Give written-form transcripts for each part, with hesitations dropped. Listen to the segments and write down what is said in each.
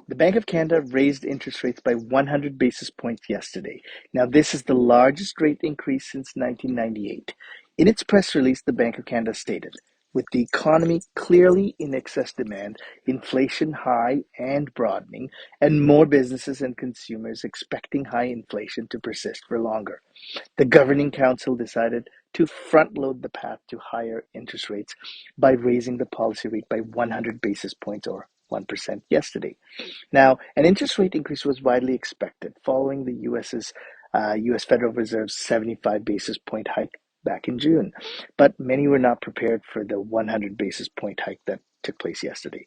The Bank of Canada raised interest rates by 100 basis points yesterday. Now, this is the largest rate increase since 1998. In its press release, the Bank of Canada stated, with the economy clearly in excess demand, inflation high and broadening, and more businesses and consumers expecting high inflation to persist for longer, the Governing Council decided to front load the path to higher interest rates by raising the policy rate by 100 basis points or 1% yesterday. Now, an interest rate increase was widely expected following the U.S. Federal Reserve's 75 basis point hike back in June, but many were not prepared for the 100 basis point hike that took place yesterday.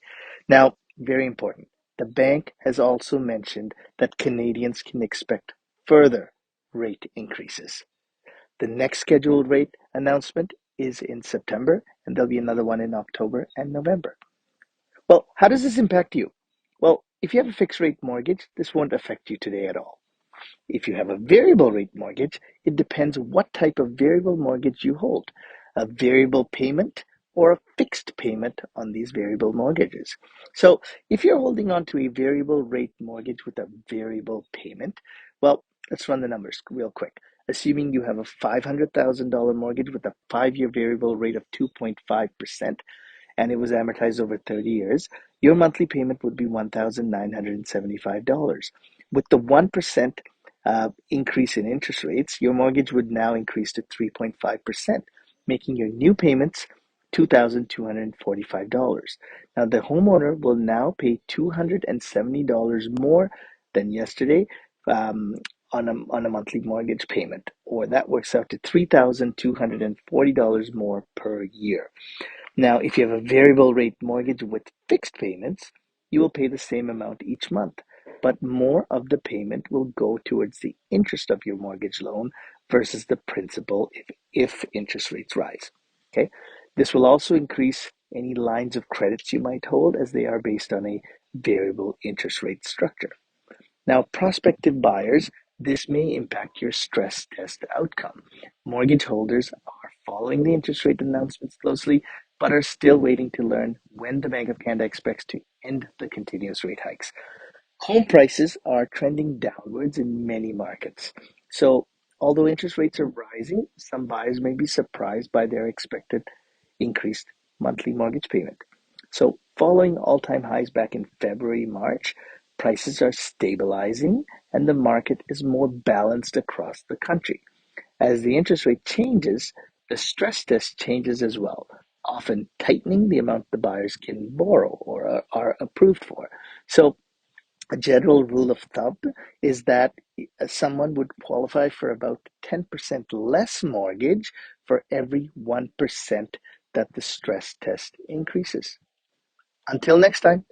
Now, very important, the bank has also mentioned that Canadians can expect further rate increases. The next scheduled rate announcement is in September, and there'll be another one in October and November. Well, how does this impact you? Well, if you have a fixed rate mortgage, this won't affect you today at all. If you have a variable rate mortgage, it depends what type of variable mortgage you hold, a variable payment or a fixed payment on these variable mortgages. So if you're holding on to a variable rate mortgage with a variable payment, well, let's run the numbers real quick. Assuming you have a $500,000 mortgage with a 5-year variable rate of 2.5%, and it was amortized over 30 years, your monthly payment would be $1,975. With the 1% increase in interest rates, your mortgage would now increase to 3.5%, making your new payments $2,245. Now, the homeowner will now pay $270 more than yesterday on a monthly mortgage payment, or that works out to $3,240 more per year. Now, if you have a variable rate mortgage with fixed payments, you will pay the same amount each month, but more of the payment will go towards the interest of your mortgage loan versus the principal if interest rates rise. Okay, this will also increase any lines of credits you might hold as they are based on a variable interest rate structure. Now, prospective buyers, this may impact your stress test outcome. Mortgage holders are following the interest rate announcements closely, but are still waiting to learn when the Bank of Canada expects to end the continuous rate hikes. Home prices are trending downwards in many markets. So, although interest rates are rising, some buyers may be surprised by their expected increased monthly mortgage payment. So, following all-time highs back in February, March, prices are stabilizing and the market is more balanced across the country. As the interest rate changes, the stress test changes as well, often tightening the amount the buyers can borrow or are approved for. So, a general rule of thumb is that someone would qualify for about 10% less mortgage for every 1% that the stress test increases. Until next time.